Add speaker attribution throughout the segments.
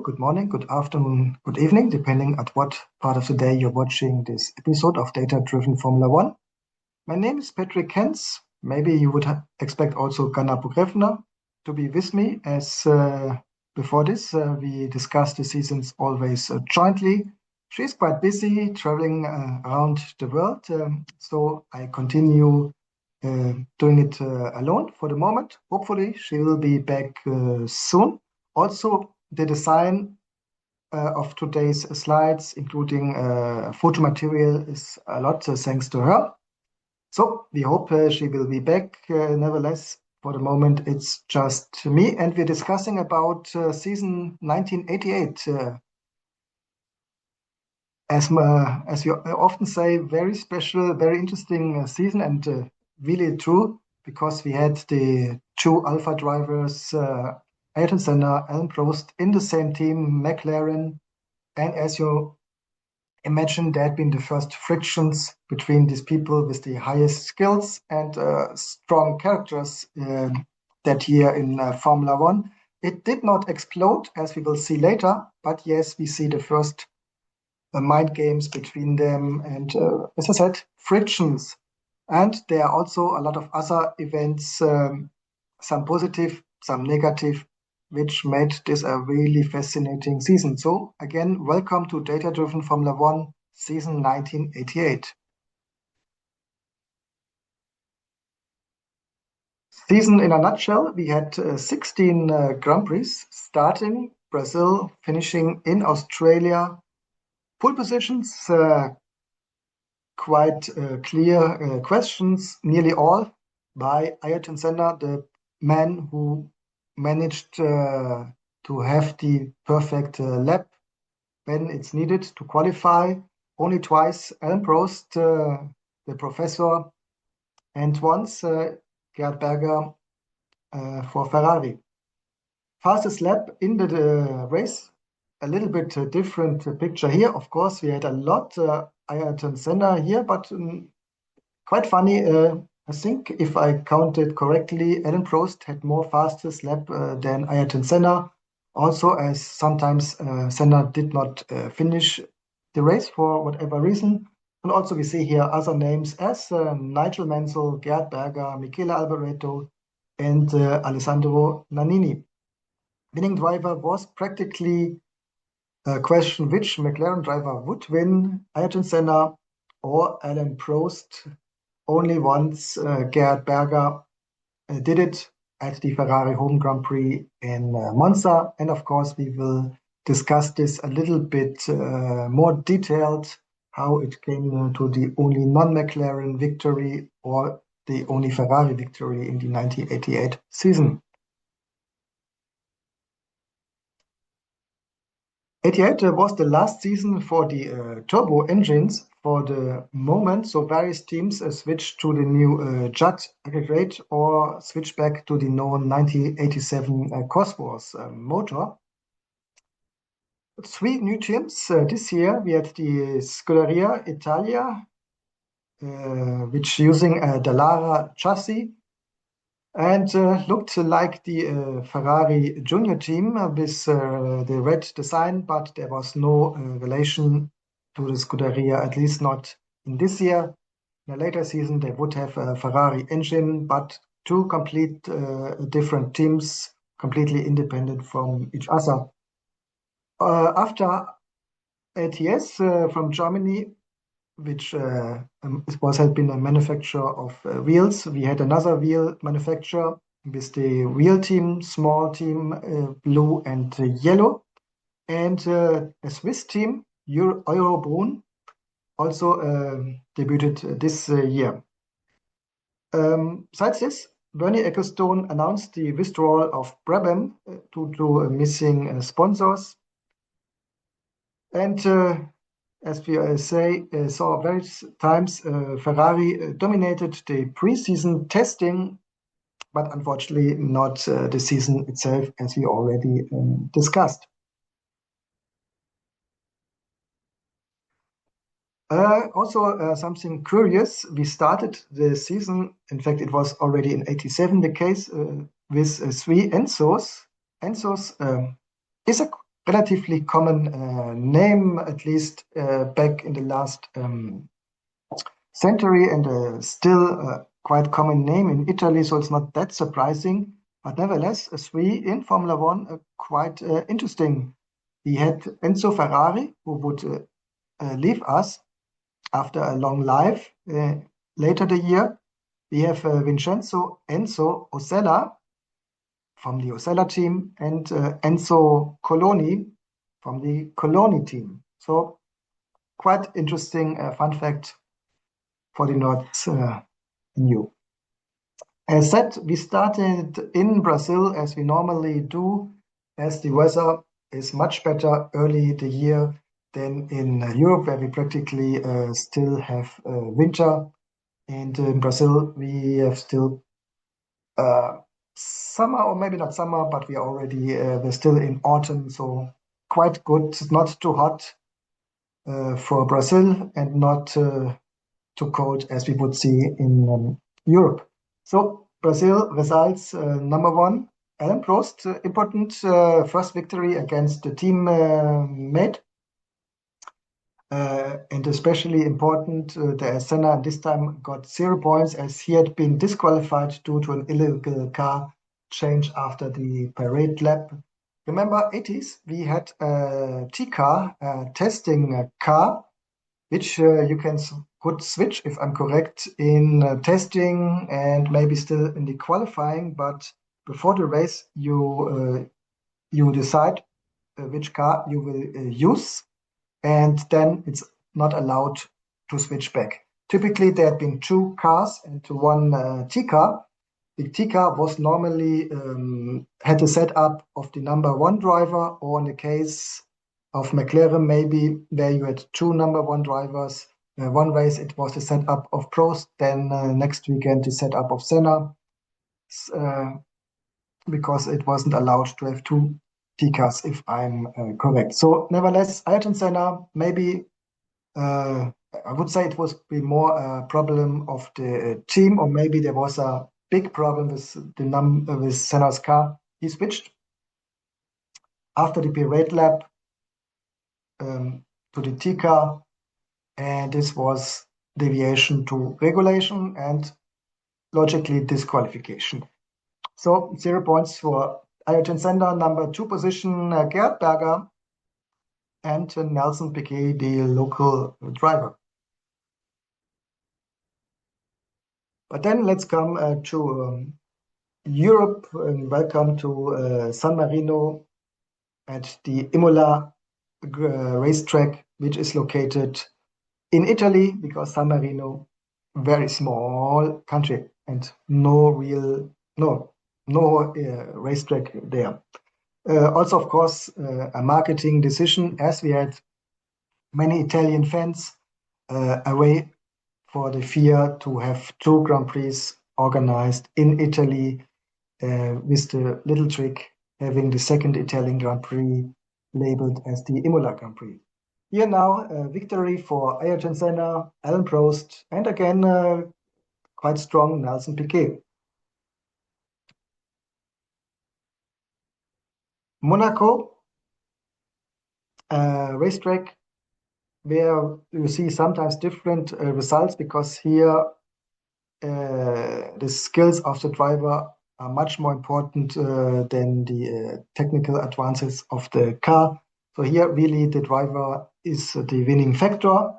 Speaker 1: good morning, good afternoon, good evening, depending at what part of the day you're watching this episode of Data Driven Formula One. My name is Patrick Hens. Maybe you would expect also Ganna Bugrevna to be with me, as before this we discussed the seasons always jointly. She's quite busy traveling around the world, so I continue doing it alone for the moment. Hopefully, she will be back soon. Also, the design of today's slides, including photo material, is a lot thanks to her. So we hope she will be back. Nevertheless, for the moment, it's just me, and we're discussing about season 1988. As we often say, very special, very interesting season, and really true, because we had the two Alpha drivers, Ayrton Senna, Alain Prost, in the same team, McLaren. And as you imagine, there had been the first frictions between these people with the highest skills and strong characters that year in Formula One. It did not explode, as we will see later, but yes, we see the first mind games between them and, as I said, frictions. And there are also a lot of other events, some positive, some negative, which made this a really fascinating season. So again, welcome to Data Driven Formula One, season 1988. Season in a nutshell, we had 16 Grand Prix, starting Brazil, finishing in Australia. Pole positions, quite clear questions, nearly all by Ayrton Senna, the man who managed to have the perfect lap when it's needed to qualify. Only twice Alain Prost, the professor, and once Gerd Berger for Ferrari. Fastest lap in the race, a little bit different picture here. Of course, we had a lot Ayrton Senna here, but quite funny. I think if I counted correctly, Alain Prost had more fastest lap than Ayrton Senna. Also, as sometimes Senna did not finish the race for whatever reason. And also we see here other names as Nigel Mansell, Gerd Berger, Michele Alboreto, and Alessandro Nannini. Winning driver was practically a question which McLaren driver would win, Ayrton Senna or Alain Prost. Only once Gerd Berger did it at the Ferrari Home Grand Prix in Monza. And of course, we will discuss this a little bit more detailed, how it came to the only non-McLaren victory or the only Ferrari victory in the 1988 season. 88 was the last season for the turbo engines for the moment, so various teams switched to the new jet aggregate or switched back to the known 1987 Cosworth motor. 3 new teams this year. We had the Scuderia Italia, which using a Dallara chassis, and looked like the Ferrari junior team with the red design, but there was no relation to the Scuderia, at least not in this year. In a later season, they would have a Ferrari engine, but 2 complete different teams, completely independent from each other. After ATS from Germany, which had been a manufacturer of wheels. We had another wheel manufacturer with the wheel team, small team, blue and yellow, and a Swiss team, Eurobrunn, also debuted this year. Besides this, Bernie Ecclestone announced the withdrawal of Brabham due to missing sponsors. And as we saw various times, Ferrari dominated the pre-season testing, but unfortunately not the season itself, as we already discussed. Also, something curious, we started the season, in fact, it was already in 87 the case, with 3 Enzos. Enzos is a relatively common name, at least back in the last century, and still quite common name in Italy, so it's not that surprising. But nevertheless, a three in Formula One, quite interesting. We had Enzo Ferrari, who would leave us after a long life later the year. We have Vincenzo Enzo Osella from the Osella team and Enzo Coloni from the Coloni team. So quite interesting fun fact for the not new. As said, we started in Brazil as we normally do, as the weather is much better early the year than in Europe, where we practically still have winter. And in Brazil, we have still uh, summer, or maybe not summer, but we're still in autumn, so quite good. Not too hot for Brazil and not too cold as we would see in Europe. So Brazil results number one. Alain Prost, important first victory against the team mate. And especially important that Senna this time got 0 points as he had been disqualified due to an illegal car change after the parade lap. Remember, 80s, we had a T car, a testing car, which could switch, if I'm correct, in testing and maybe still in the qualifying. But before the race, you decide which car you will use, and then it's not allowed to switch back. Typically, there had been two cars and one T car. The T car was normally had a setup of the number one driver, or in the case of McLaren, maybe where you had two number one drivers. One race it was the setup of Prost, then next weekend the setup of Senna, uh, because it wasn't allowed to have two T cars, if I'm correct. So, nevertheless, Ayrton Senna, maybe I would say it was be more a problem of the team, or maybe there was a big problem with with Senna's car. He switched after the parade lap to the T car, and this was deviation to regulation and logically disqualification. So 0 points for Ayrton Senna, number two position, Gerd Berger, and Nelson Piquet, the local driver. But then let's come to Europe, and welcome to San Marino at the Imola racetrack, which is located in Italy, because San Marino, very small country and no racetrack there. Also, of course, a marketing decision, as we had many Italian fans away for the FIA to have two Grand Prix organized in Italy, with the little trick having the second Italian Grand Prix labeled as the Imola Grand Prix. Here now, victory for Ayrton Senna, Alain Prost, and again, quite strong Nelson Piquet. Monaco, racetrack where you see sometimes different results, because here the skills of the driver are much more important than the technical advances of the car. So here, really, the driver is the winning factor.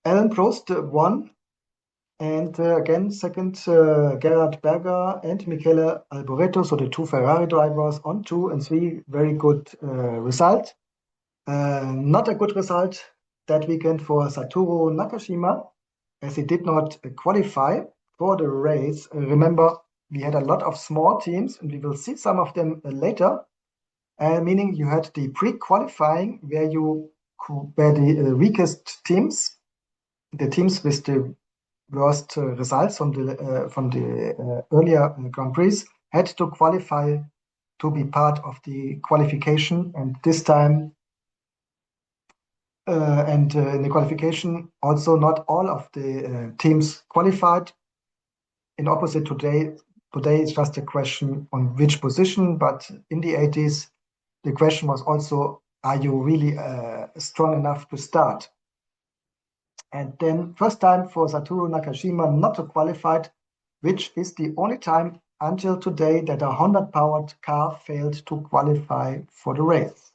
Speaker 1: Alain Prost won, and again, second, Gerhard Berger and Michele Alboreto, so the two Ferrari drivers on 2 and 3, very good result. Not a good result that weekend for Satoru Nakashima, as he did not qualify for the race. Remember, we had a lot of small teams, and we will see some of them later. Meaning you had the pre-qualifying where the weakest teams, the teams with the worst results from the earlier Grand Prix, had to qualify to be part of the qualification. And this time, in the qualification, also not all of the teams qualified. In opposite today it's just a question on which position. But in the 80s, the question was also, are you really strong enough to start? And then first time for Satoru Nakashima not to qualify, which is the only time until today that a Honda-powered car failed to qualify for the race.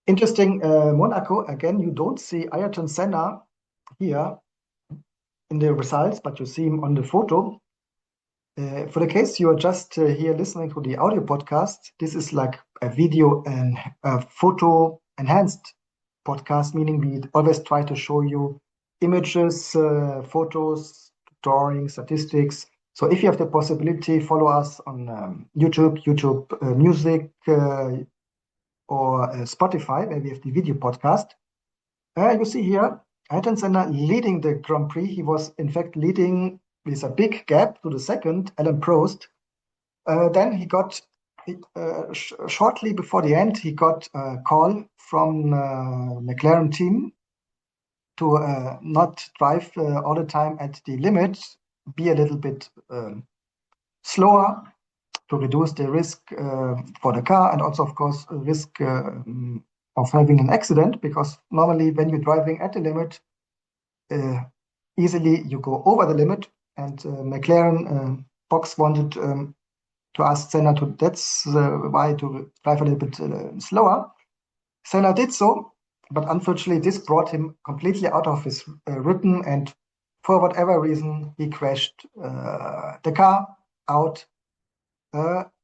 Speaker 1: Interesting, Monaco, again, you don't see Ayrton Senna here in the results, but you see him on the photo. For the case you are just here listening to the audio podcast, this is like a video and a photo enhanced podcast, meaning we always try to show you images, photos, drawings, statistics. So if you have the possibility, follow us on YouTube Music, or Spotify, where we have the video podcast. You see here, Ayrton Senna leading the Grand Prix. He was in fact leading with a big gap to the second, Alain Prost. Then he got, shortly before the end, he got a call from McLaren team to not drive all the time at the limit, be a little bit slower to reduce the risk for the car, and also, of course, risk of having an accident, because normally when you're driving at the limit, easily you go over the limit, and McLaren box wanted to ask Senna to, that's why to drive a little bit slower. Senna did so, but unfortunately this brought him completely out of his rhythm, and for whatever reason he crashed the car out.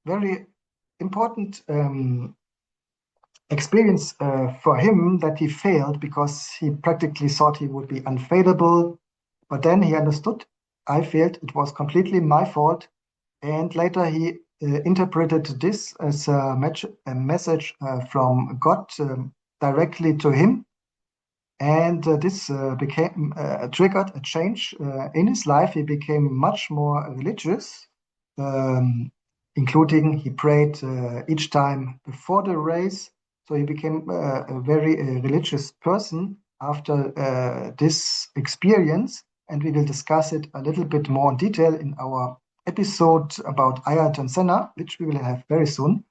Speaker 1: Very important experience for him that he failed, because he practically thought he would be unfadable, but then he understood, I failed, it was completely my fault, and later he interpreted this as a message from God directly to him, and this became triggered a change in his life. He became much more religious, including he prayed each time before the race. So he became a very religious person after this experience, and we will discuss it a little bit more in detail in our episode about Ayrton Senna, which we will have very soon.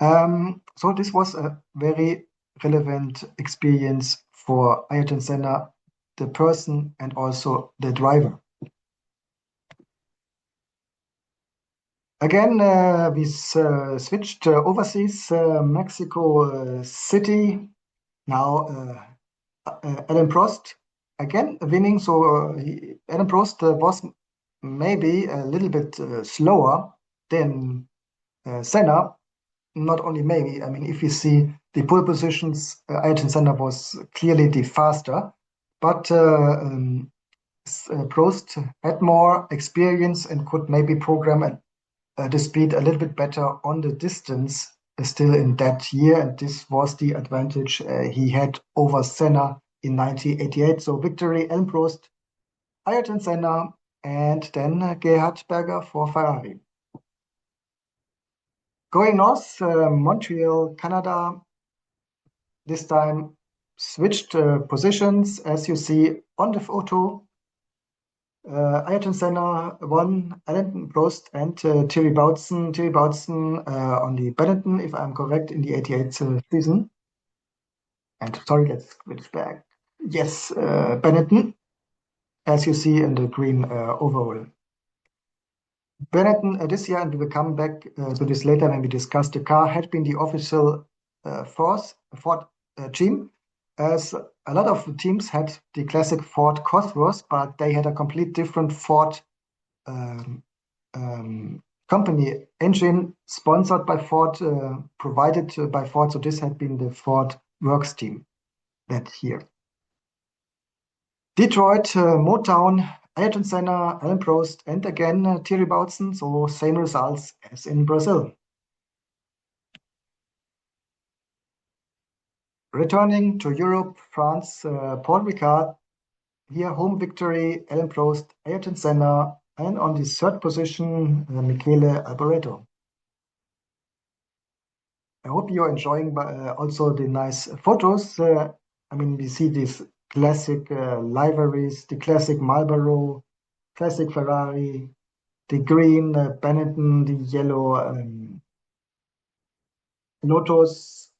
Speaker 1: So this was a very relevant experience for Ayrton Senna, the person and also the driver. Again, we switched overseas, Mexico City. Now, Alain Prost again winning. So Alain Prost was maybe a little bit slower than Senna. Not only maybe, I mean, if you see the pole positions, Ayrton Senna was clearly the faster, but Prost had more experience and could maybe program the speed a little bit better on the distance still in that year, and this was the advantage he had over Senna in 1988. So victory, Alain Prost, Ayrton Senna, and then Gerhard Berger for Ferrari. Going north, Montreal, Canada, this time switched positions, as you see on the photo. Ayrton Senna won, Alain Prost and Thierry Boutsen. Thierry Boutsen on the Benetton, if I'm correct, in the 88 season. And sorry, let's switch back. Yes, Benetton, as you see in the green overall. Benetton this year, and we will come back to this later when we discuss the car, had been the official Ford team, as a lot of the teams had the classic Ford Cosworth, but they had a complete different Ford company engine sponsored by Ford, provided by Ford. So this had been the Ford Works team that year. Detroit, Motown, Ayrton Senna, Alain Prost, and again Thierry Boutsen. So same results as in Brazil. Returning to Europe, France, Paul Ricard. Here, home victory, Alain Prost, Ayrton Senna, and on the third position, Michele Alboreto. I hope you're enjoying also the nice photos. I mean, we see these classic liveries, the classic Marlboro, classic Ferrari, the green Benetton, the yellow Lotus,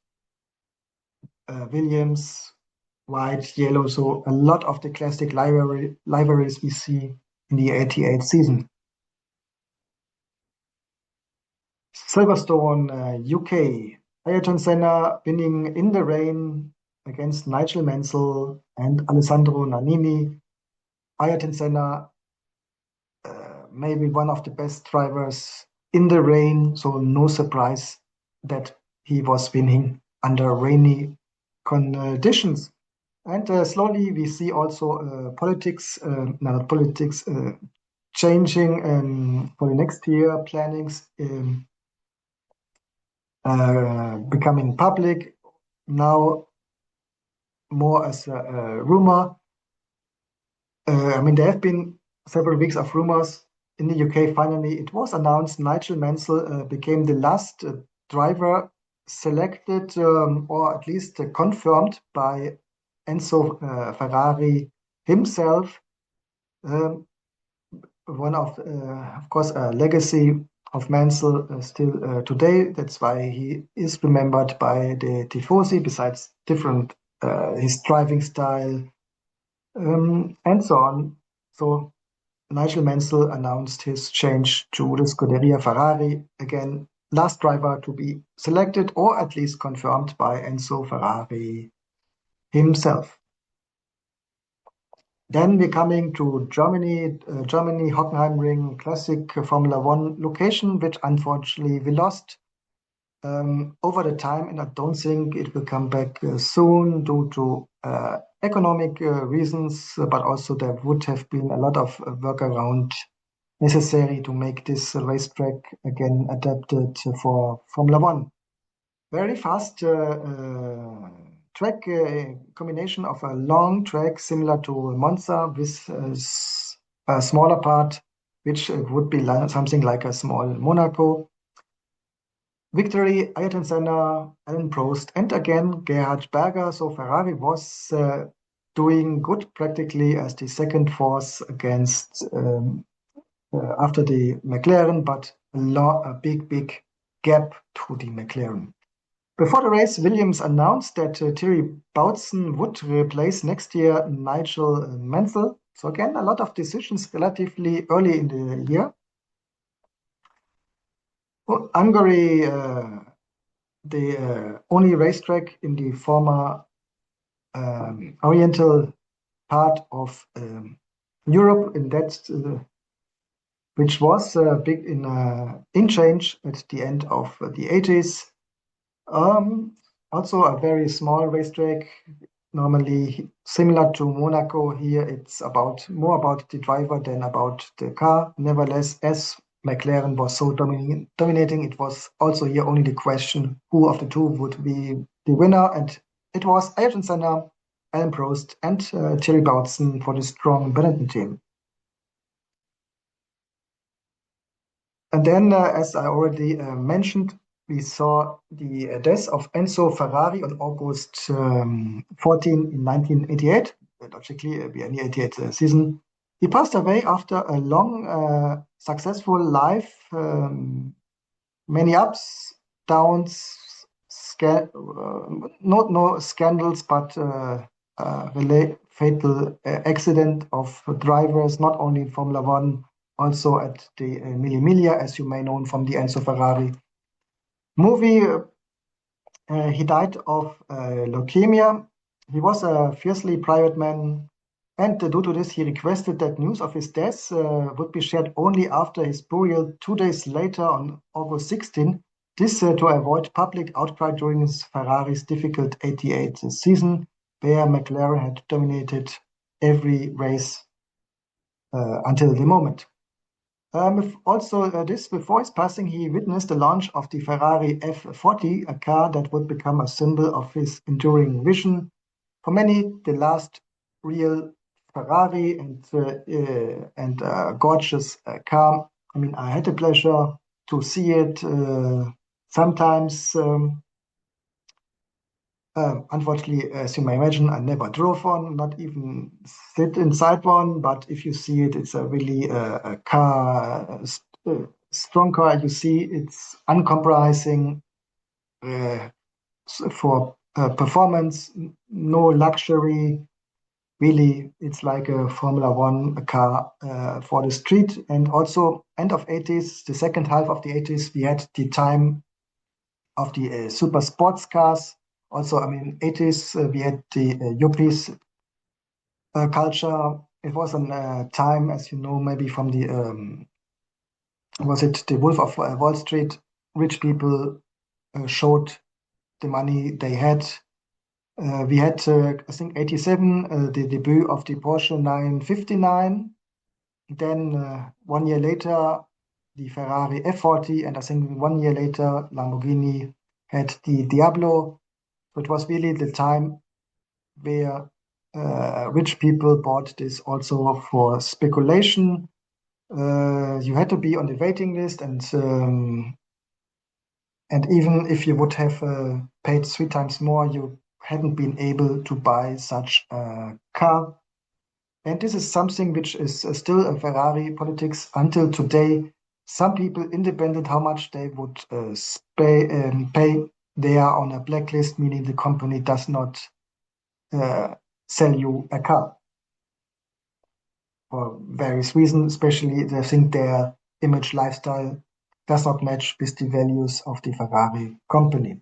Speaker 1: Williams, white, yellow. So a lot of the classic libraries we see in the 88 season. Silverstone, UK. Ayrton Senna winning in the rain against Nigel Mansell and Alessandro Nannini. Ayrton Senna, maybe one of the best drivers in the rain, so no surprise that he was winning under rainy conditions. And slowly we see also politics, no, not politics, changing for the next year, plannings becoming public now more as a rumor. I mean, there have been several weeks of rumors in the UK. Finally, it was announced Nigel Mansell became the last driver selected or at least confirmed by Enzo Ferrari himself. Um, one of course, a legacy of Mansell still today. That's why he is remembered by the Tifosi, besides different his driving style and so on. So Nigel Mansell announced his change to the Scuderia Ferrari, again, last driver to be selected or at least confirmed by Enzo Ferrari himself. Then we're coming to Germany, Germany Hockenheimring Classic Formula One location, which unfortunately we lost over the time, and I don't think it will come back soon due to economic reasons, but also there would have been a lot of workaround necessary to make this racetrack again adapted for Formula One. Very fast track combination of a long track similar to Monza with a smaller part, which would be something like a small Monaco. Victory, Ayrton Senna, Alain Prost, and again Gerhard Berger. So Ferrari was doing good practically as the second force against after the McLaren, but a big gap to the McLaren. Before the race, Williams announced that Thierry Boutsen would replace next year Nigel Mansell. So again, a lot of decisions relatively early in the year. Hungary, the only racetrack in the former oriental part of Europe, in that which was big in change at the end of the 80s. Also a very small racetrack, normally similar to Monaco. Here it's more about the driver than about the car. Nevertheless, as McLaren was so dominating, it was also here only the question who of the two would be the winner, and it was Ayrton Senna, Alain Prost, and Thierry Boutsen for the strong Benetton team. And then, as I already mentioned, we saw the death of Enzo Ferrari on August 14 in 1988, logically the 88 season. He passed away after a long, successful life, many ups, downs, no scandals, but fatal accident of drivers, not only in Formula One, also at the Mille Miglia, as you may know from the Enzo Ferrari movie. He died of leukemia. He was a fiercely private man, and due to this, he requested that news of his death would be shared only after his burial 2 days later on August 16. This to avoid public outcry during his Ferrari's difficult 88 season, where McLaren had dominated every race until the moment. Also, before his passing, he witnessed the launch of the Ferrari F40, a car that would become a symbol of his enduring vision. For many, the last real Ferrari and gorgeous car. I mean, I had the pleasure to see it sometimes. Unfortunately, as you may imagine, I never drove one, not even sit inside one. But if you see it, it's a really a car strong car. You see, it's uncompromising uh, for performance, no luxury. Really, it's like a Formula One car for the street. And also, end of 80s, the second half of the 80s, we had the time of the super sports cars. Also, I mean, 80s, we had the yuppies culture. It was a time, as you know, maybe from the was it the Wolf of Wall Street? Rich people showed the money they had. We had, I think, 87, the debut of the Porsche 959. Then 1 year later, the Ferrari F40, and I think 1 year later, Lamborghini had the Diablo. So it was really the time where rich people bought this also for speculation. You had to be on the waiting list, and even if you would have paid 3 times more, you hadn't been able to buy such a car. And this is something which is still a Ferrari politics until today. Some people, independent how much they would pay, they are on a blacklist, meaning the company does not uh, sell you a car for various reasons, especially they think their image lifestyle does not match with the values of the Ferrari company.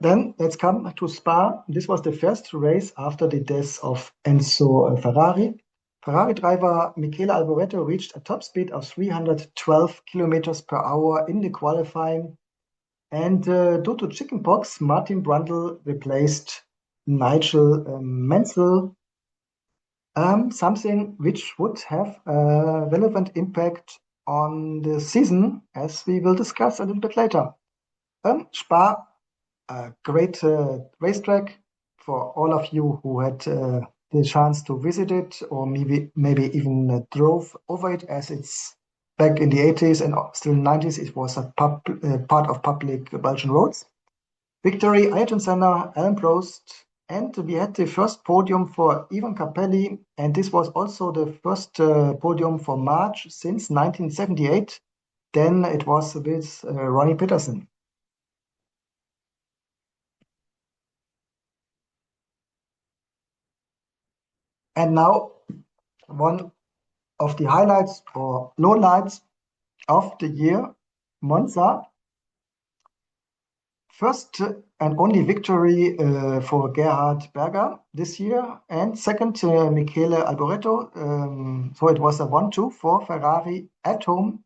Speaker 1: Then let's come to Spa. This was the first race after the death of Enzo Ferrari. Ferrari driver Michele Alboreto reached a top speed of 312 kilometers per hour in the qualifying. And due to chickenpox, Martin Brundle replaced Nigel Mansell, something which would have a relevant impact on the season, as we will discuss a little bit later. Spa, a great racetrack for all of you who had the chance to visit it, or maybe even drove over it, as it's back in the 80s and still 90s. It was a part of public Belgian roads. Victory, Ayrton Senna, Alain Prost, and we had the first podium for Ivan Capelli, and this was also the first podium for March since 1978. Then it was with Ronnie Peterson. And now one of the highlights or lowlights of the year, Monza. First and only victory for Gerhard Berger this year, and second, Michele Alboreto. So it was a 1-2 for Ferrari at home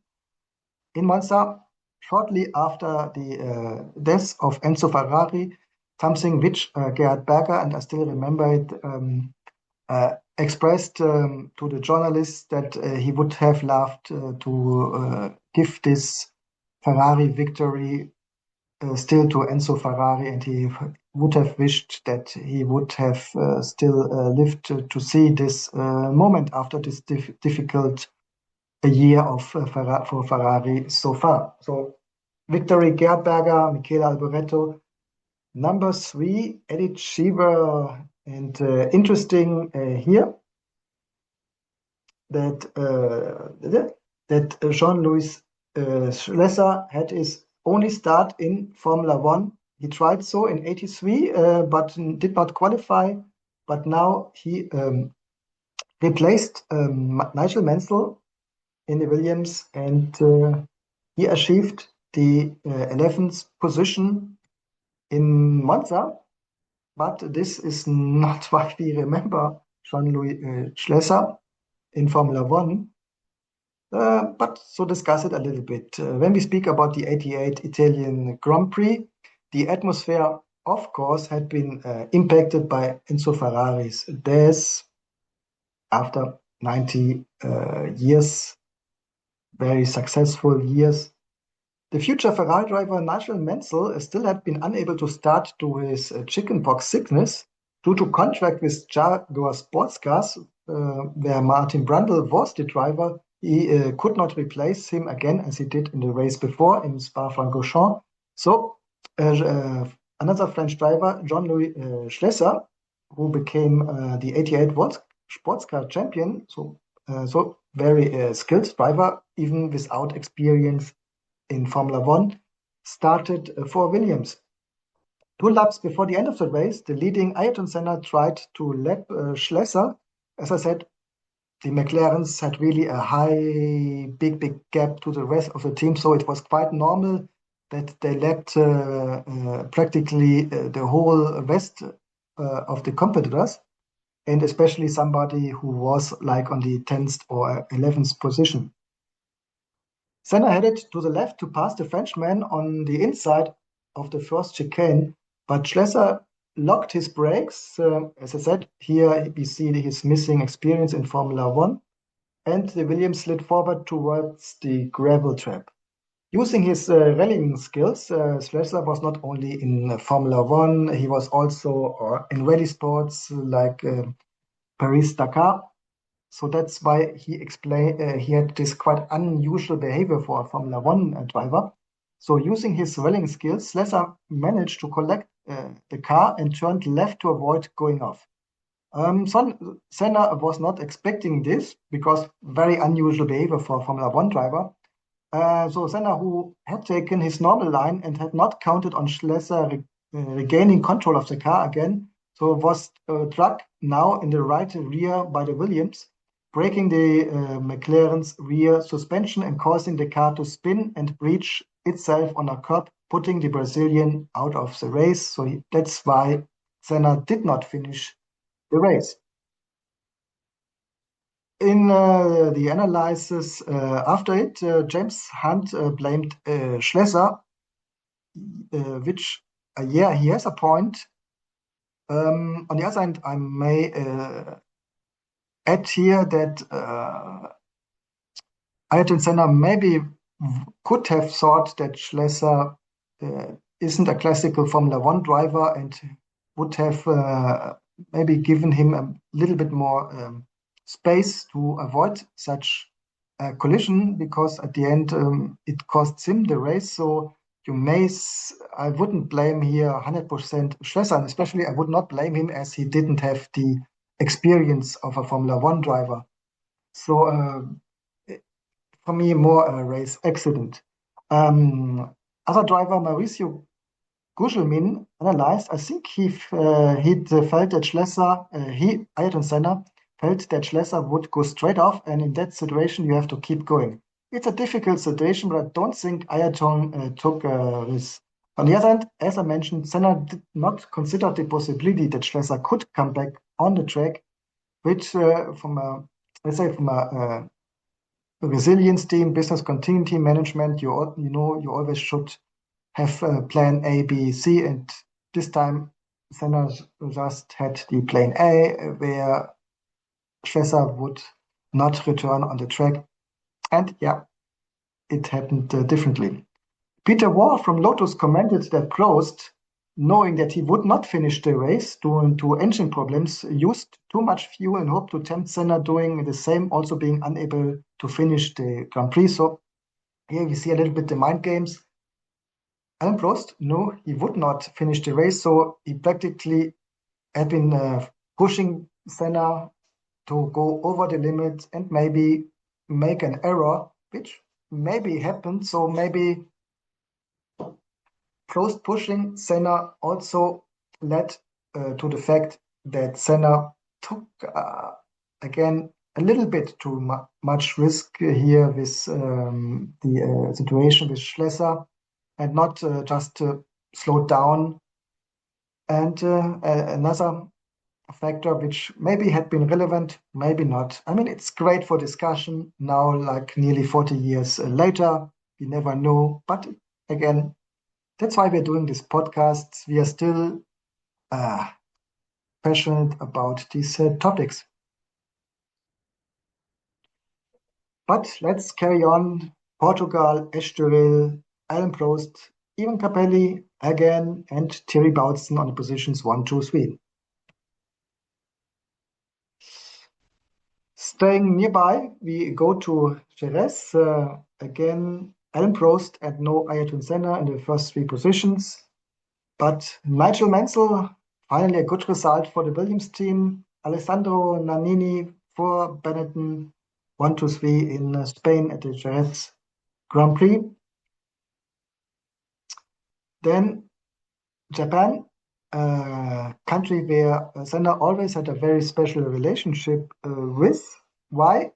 Speaker 1: in Monza, shortly after the death of Enzo Ferrari, something which Gerhard Berger, and I still remember it, expressed to the journalists that he would have loved to give this Ferrari victory still to Enzo Ferrari, and he would have wished that he would have still lived to see this moment after this difficult year of for Ferrari so far. So victory, Gerd Berger, Michele Alboreto. Number 3, Eddie Cheever. And interesting here that Jean-Louis Schlesser had his only start in Formula One. He tried so in '83, but did not qualify. But now he replaced Nigel Mansell in the Williams, and he achieved the 11th position in Monza. But this is not what we remember Jean-Louis Schlesser in Formula One. But so discuss it a little bit. When we speak about the '88 Italian Grand Prix, the atmosphere, of course, had been impacted by Enzo Ferrari's death after 90 years, very successful years. The future Ferrari driver Nigel Mansell still had been unable to start to his chickenpox sickness due to contract with Jaguar Sports Cars, where Martin Brundle was the driver. He could not replace him again as he did in the race before in Spa-Francorchamps. So another French driver, Jean-Louis Schlesser, who became the 88 World Sports Car champion. So very skilled driver, even without experience in Formula One, started for Williams. 2 laps before the end of the race, the leading Ayrton Senna tried to lap Schlesser. As I said, the McLarens had really a big gap to the rest of the team, so it was quite normal that they lapped practically the whole rest of the competitors, and especially somebody who was like on the 10th or 11th position. Senna headed to the left to pass the Frenchman on the inside of the first chicane, but Schlesser locked his brakes. As I said, here we see his missing experience in Formula One, and the Williams slid forward towards the gravel trap. Using his rallying skills, Schlesser was not only in Formula One, he was also in rally sports like Paris-Dakar. So that's why he explained he had this quite unusual behavior for a Formula One driver. So using his rallying skills, Schlesser managed to collect the car and turned left to avoid going off. Senna was not expecting this because very unusual behavior for a Formula One driver. So Senna, who had taken his normal line and had not counted on Schlesser regaining control of the car again, so was struck now in the right rear by the Williams, breaking the McLaren's rear suspension and causing the car to spin and breach itself on a curb, putting the Brazilian out of the race. So that's why Senna did not finish the race. In the analysis after it, James Hunt blamed Schlesser, which, yeah, he has a point. On the other hand, I may add here that Ayrton Senna maybe could have thought that Schlesser isn't a classical Formula One driver and would have maybe given him a little bit more space to avoid such a collision, because at the end it costs him the race. So I wouldn't blame here 100% Schlesser, and especially I would not blame him as he didn't have the experience of a Formula One driver. So for me, more a race accident. Other driver Mauricio Gugelmin analyzed. I think he felt that Schlesser, Ayrton Senna, felt that Schlesser would go straight off, and in that situation you have to keep going. It's a difficult situation, but I don't think Ayrton took this. On the other hand, as I mentioned, Senna did not consider the possibility that Schlesser could come back on the track, which from a resilience team, business continuity management, you always should have plan A, B, C, and this time Senna just had the plan A, where Schlesser would not return on the track, and yeah, it happened differently. Peter Waugh from Lotus commented that Prost, knowing that he would not finish the race due to engine problems, used too much fuel and hoped to tempt Senna doing the same, also being unable to finish the Grand Prix. So here we see a little bit the mind games. Alain Prost, no, he would not finish the race, so he practically had been pushing Senna to go over the limit and maybe make an error, which maybe happened. So maybe Prost pushing Senna also led to the fact that Senna took again a little bit too much risk here with the situation with Schlesser, and not just slowed down. And another factor which maybe had been relevant, maybe not. I mean, it's great for discussion now, like nearly 40 years later. We never know. But again, that's why we're doing this podcast. We are still passionate about these topics. But let's carry on. Portugal, Estoril, Alain Prost, Ivan Capelli again, and Thierry Boutsen on the positions 1, 2, 3. Staying nearby, we go to Jerez. Again, Alain Prost and no Ayrton Senna in the first 3 positions. But Nigel Mansell Finally, a good result for the Williams team. Alessandro Nannini for Benetton, 1, 2, 3 in Spain at the Jerez Grand Prix. Then Japan, a country where Senna always had a very special relationship with. Why?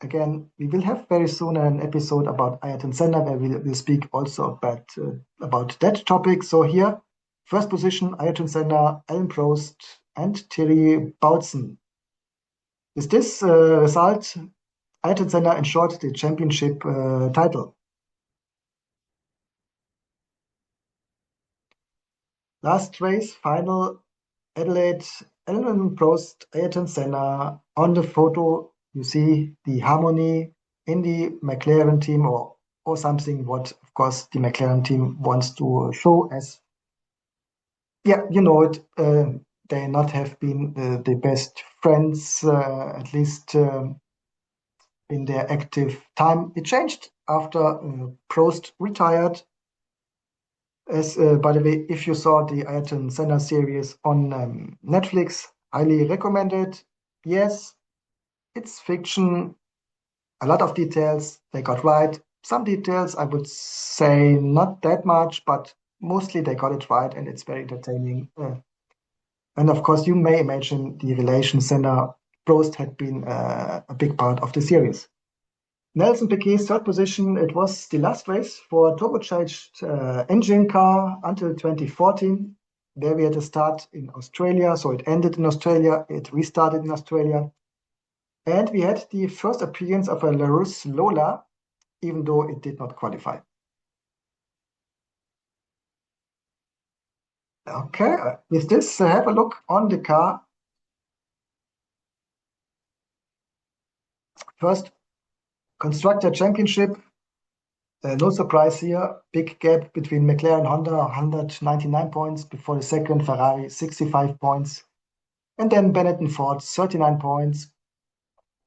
Speaker 1: Again, we will have very soon an episode about Ayrton Senna where we will speak also about that topic. So here, first position, Ayrton Senna, Alain Prost, and Thierry Boutsen. With this result, Ayrton Senna ensured the championship title. Last race, final, Adelaide, Alain Prost, Ayrton Senna. On the photo, you see the harmony in the McLaren team or something what, of course, the McLaren team wants to show as, yeah, you know it, they not have been the best friends, at least in their active time. It changed after Prost retired. As by the way, if you saw the Ayrton Senna series on Netflix, highly recommended. Yes, it's fiction. A lot of details they got right. Some details I would say not that much, but mostly they got it right, and it's very entertaining. And of course, you may imagine the relation Senna Prost had been a big part of the series. Nelson Piquet's third position, it was the last race for turbocharged engine car until 2014. There we had a start in Australia, so it ended in Australia, it restarted in Australia. And we had the first appearance of a Larus Lola, even though it did not qualify. Okay, with this, have a look on the car. First, Constructor Championship. No surprise here. Big gap between McLaren and Honda, 199 points. Before the second, Ferrari, 65 points. And then Benetton Ford, 39 points.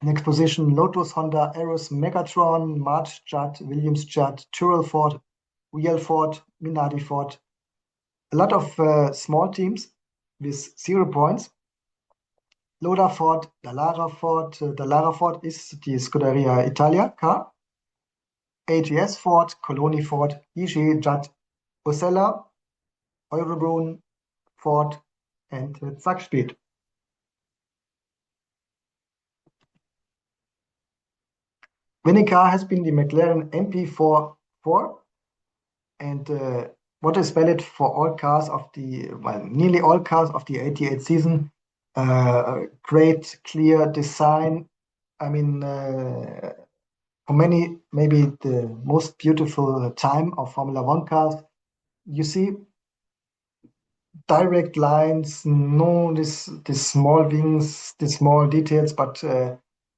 Speaker 1: Next position, Lotus, Honda, Aeros, Megatron, March, Judd, Williams, Judd, Tyrrell Ford, Real Ford, Minardi Ford. A lot of small teams with 0 points. Loda Ford, Dallara Ford. Dallara Ford is the Scuderia Italia car. AGS Ford, Coloni Ford, IG, Judd, Osella, Eurobrun, Ford, and Zakspeed. Winning car has been the McLaren MP4, and what is valid for all cars of the, well, nearly all cars of the 88 season. Great, clear design. I mean, for many, maybe the most beautiful time of Formula One cars. You see direct lines, no this small wings, the small details, but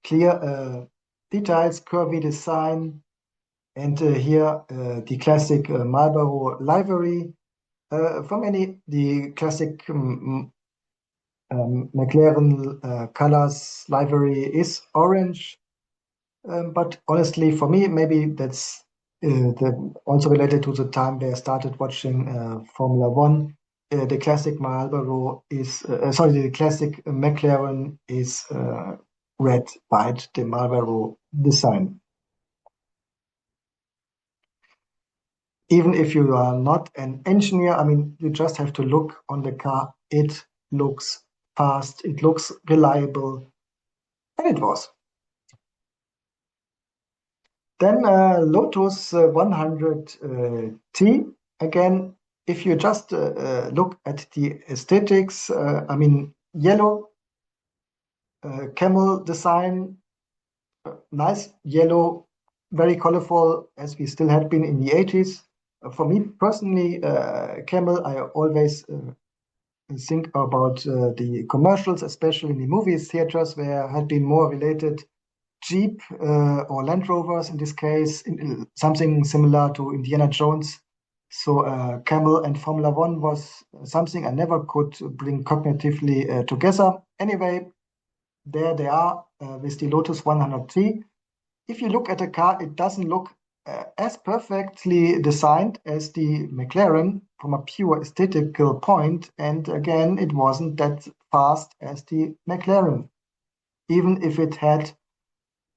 Speaker 1: clear details, curvy design, and here the classic Marlboro livery. For many, the classic McLaren colors livery is orange, but honestly, for me, maybe that's also related to the time where I started watching Formula One. The classic Marlboro is, sorry, the classic McLaren is red, white, the Marlboro design. Even if you are not an engineer, I mean, you just have to look on the car. It looks fast, it looks reliable, and it was. Then Lotus 100T. Again, if you just look at the aesthetics, I mean, yellow camel design, nice yellow, very colorful, as we still had been in the 80s. For me personally, camel, I always think about the commercials, especially in the movie theaters, where I had been more related Jeep or Land Rovers in this case, something similar to Indiana Jones. So Camel and Formula One was something I never could bring cognitively together. Anyway, there they are with the Lotus 100T. If you look at the car, it doesn't look as perfectly designed as the McLaren from a pure aesthetical point, and again, it wasn't that fast as the McLaren, even if it had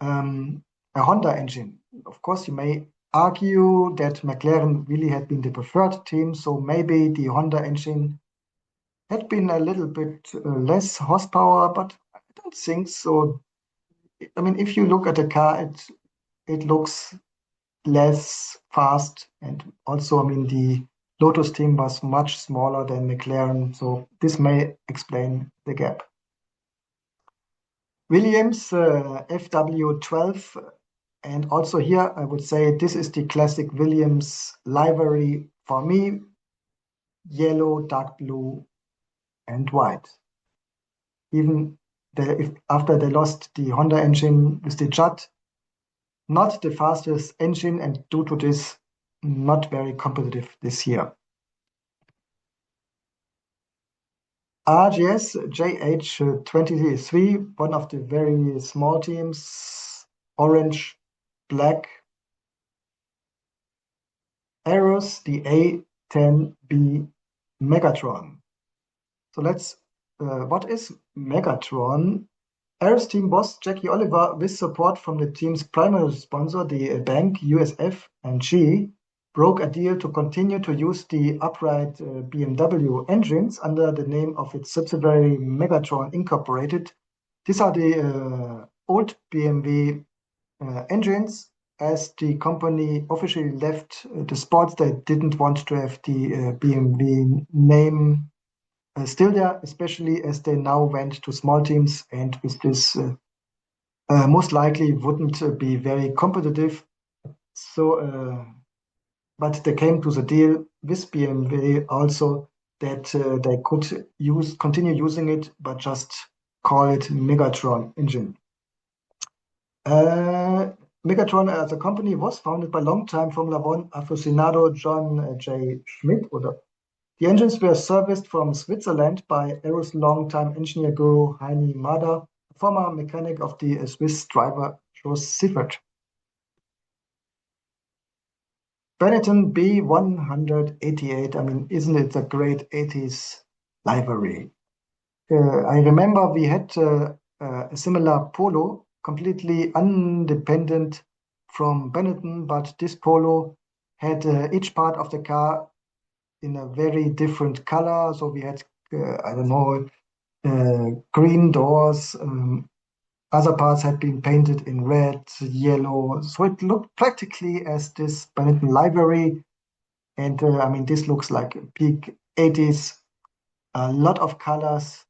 Speaker 1: a Honda engine. Of course, you may argue that McLaren really had been the preferred team, so maybe the Honda engine had been a little bit less horsepower, but I don't think so. I mean, if you look at the car, it looks less fast, and also, I mean, the Lotus team was much smaller than McLaren, so this may explain the gap. Williams FW12, and also here I would say this is the classic Williams livery for me: yellow, dark blue, and white. Even after they lost the Honda engine with the Judd, not the fastest engine, and due to this, not very competitive this year. RGS JH23, one of the very small teams, orange, black. Arrows, the A10B Megatron. So what is Megatron? Arrows team boss Jackie Oliver, with support from the team's primary sponsor, the bank USF and G, broke a deal to continue to use the upright BMW engines under the name of its subsidiary Megatron Incorporated. These are the old BMW engines. As the company officially left the sports, they didn't want to have the BMW name still there, especially as they now went to small teams, and with this most likely wouldn't be very competitive. So, but they came to the deal with BMW also that they could continue using it, but just call it Megatron engine. Megatron as a company was founded by longtime Formula One aficionado John J. Schmidt. The engines were serviced from Switzerland by Aero's longtime engineer guru Heini Mada, former mechanic of the Swiss driver Jos Siffert. Benetton B188, I mean, isn't it a great 80s livery? I remember we had a similar polo, completely independent from Benetton, but this polo had each part of the car in a very different color. So we had, I don't know, green doors. Other parts had been painted in red, yellow. So it looked practically as this Benetton livery. And I mean, this looks like peak 80s, a lot of colors.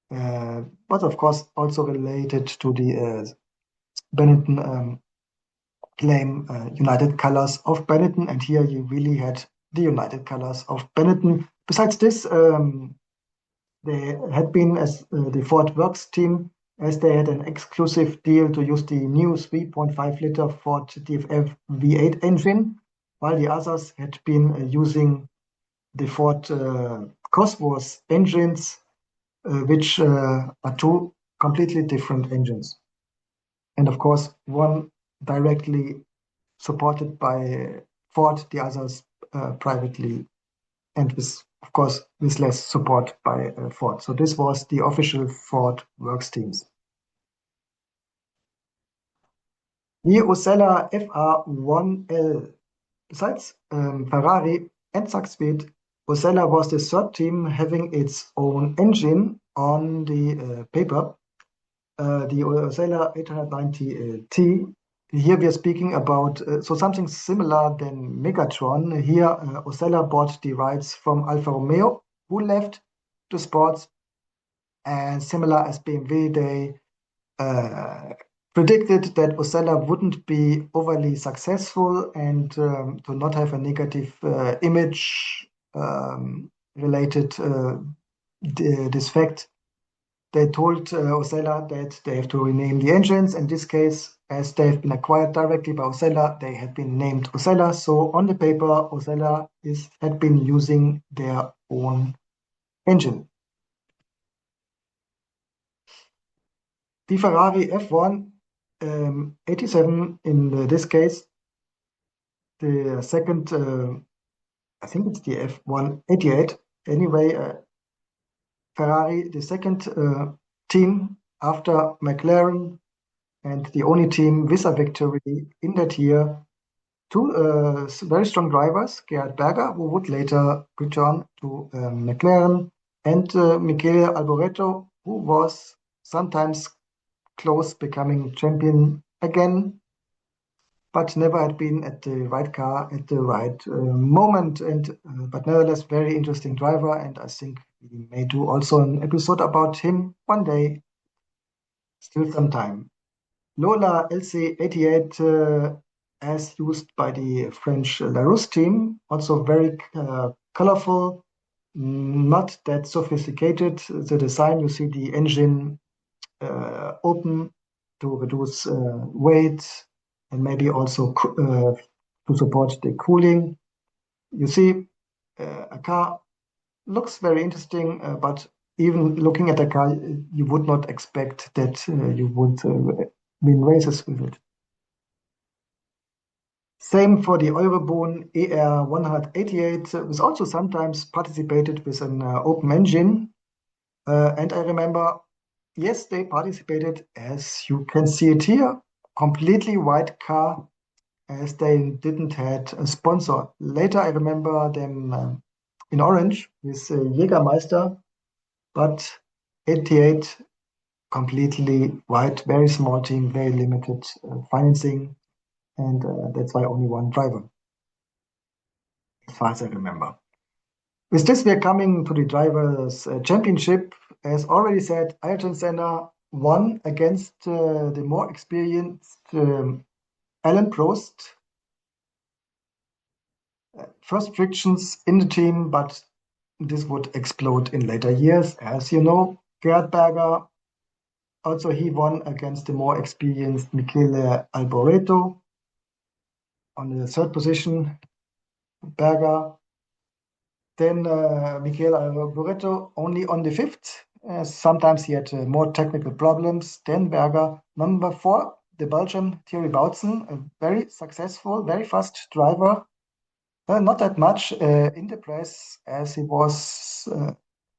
Speaker 1: But of course also related to the Benetton claim United Colors of Benetton, and here you really had the United Colors of Benetton. Besides this, they had been as the Ford Works team, as they had an exclusive deal to use the new 3.5-liter Ford DFF V8 engine, while the others had been using the Ford Cosworth engines, which are two completely different engines. And of course, one directly supported by Ford, the others privately, and with, of course, with less support by Ford. So this was the official Ford Works teams. The Osella FR1L. Besides Ferrari and Saxfeld, Osella was the third team having its own engine on the paper. The Osella 890T. Here we are speaking about so something similar than Megatron. Here, Osella bought the rights from Alfa Romeo, who left the sports, and similar as BMW, they predicted that Osella wouldn't be overly successful, and to not have a negative image related this fact. They told Osella that they have to rename the engines. In this case, as they have been acquired directly by Osella, they had been named Osella. So on the paper, Osella had been using their own engine. The Ferrari F1 87 in this case the second, I think it's the F188. Anyway, Ferrari, the second team after McLaren, and the only team with a victory in that year. Two very strong drivers, Gerhard Berger, who would later return to McLaren, and Michele Alboreto, who was sometimes close becoming champion again, but never had been at the right car at the right moment. And but nevertheless, very interesting driver, and I think we may do also an episode about him one day, still some time. Lola LC88, as used by the French Larousse team, also very colorful, not that sophisticated. The design, you see the engine open to reduce weight and maybe also to support the cooling. You see, a car looks very interesting, but even looking at a car, you would not expect that you would win races with it. Same for the Eurobahn ER 188, was also sometimes participated with an open engine. And I remember, yes, they participated, as you can see it here, completely white car, as they didn't had a sponsor. Later, I remember them in orange with Jägermeister, but 88 completely white, very small team, very limited financing, and that's why only one driver, as far as I remember. With this, we are coming to the Drivers' Championship. As already said, Ayrton Senna won against the more experienced Alain Prost. First frictions in the team, but this would explode in later years. As you know, Gerhard Berger, also he won against the more experienced Michele Alboreto on the third position. Berger. Then Michele Alboreto only on the fifth. Sometimes he had more technical problems. Then Berger. Number four, the Belgian Thierry Boutsen, a very successful, very fast driver. Not that much in the press, as he was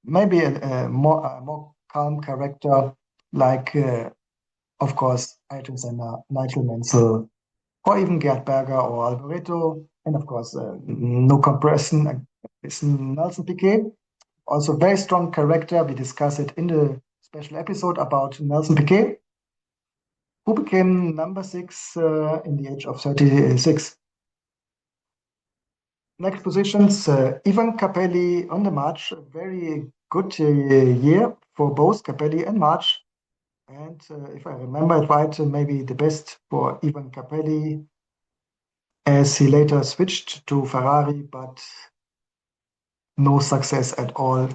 Speaker 1: maybe a more calm character, like, of course, Ayrton Senna, Nigel Mansell, or even Gerd Berger or Alboreto. And of course, no comparison is Nelson Piquet. Also, very strong character. We discuss it in the special episode about Nelson Piquet, who became number six in the age of 36. Next positions, Ivan Capelli on the March. A very good year for both Capelli and March. And if I remember it right, maybe the best for Ivan Capelli, as he later switched to Ferrari, but no success at all.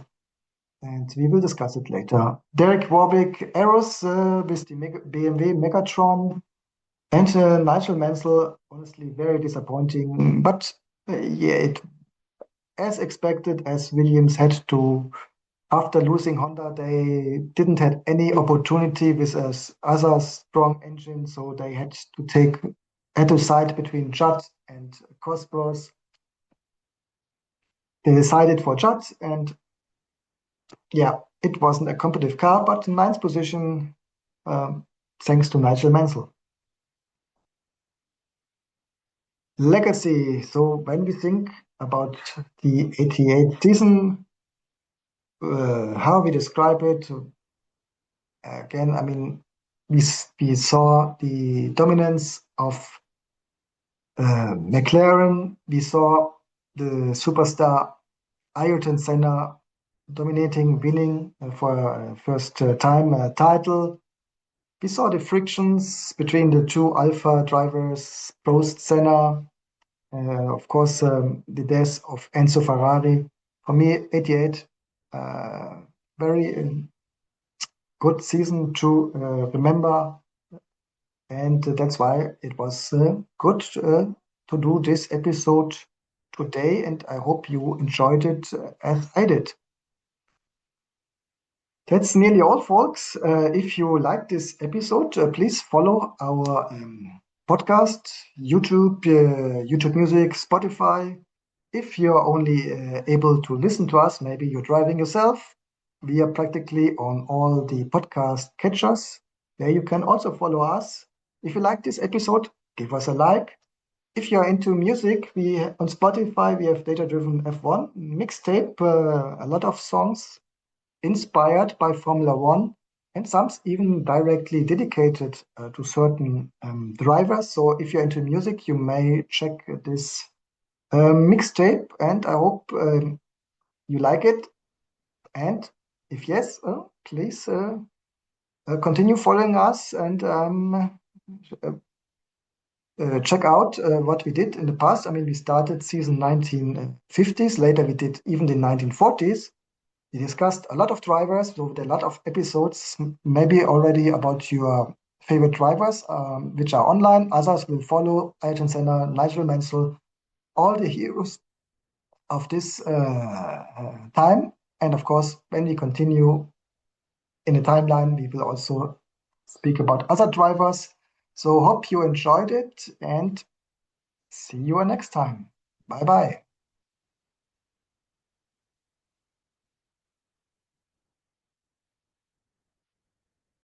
Speaker 1: And we will discuss it later. Derek Warwick, Arrows with the BMW Megatron, and Nigel Mansell, honestly, very disappointing. But yeah, as expected, as Williams had to, after losing Honda, they didn't have any opportunity with other strong engine, so they had to side between Judd and Cosworth. They decided for Judd, and yeah, it wasn't a competitive car, but ninth position, thanks to Nigel Mansell. Legacy. So when we think about the 88 season, how we describe it, again, I mean, we saw the dominance of McLaren. We saw the superstar Ayrton Senna dominating, winning for first time title. We saw the frictions between the two alpha drivers, Prost, Senna. Of course, the death of Enzo Ferrari. For me, 88, very good season to remember. And that's why it was good to do this episode today. And I hope you enjoyed it as I did. That's nearly all, folks. If you like this episode, please follow our podcast, YouTube Music, Spotify. If you're only able to listen to us, maybe you're driving yourself. We are practically on all the podcast catchers. There you can also follow us. If you like this episode, give us a like. If you're into music, we on Spotify we have Data Driven F1 mixtape, a lot of songs inspired by Formula One, and some even directly dedicated to certain drivers. So if you're into music, you may check this mixtape, and I hope you like it. And if yes, please continue following us and check out what we did in the past. I mean, we started season 1950s. Later, we did even the 1940s. We discussed a lot of drivers, so a lot of episodes, maybe already about your favorite drivers, which are online. Others will follow Ayrton Senna, Nigel Mansell, all the heroes of this time. And of course, when we continue in the timeline, we will also speak about other drivers. So hope you enjoyed it and see you next time. Bye bye.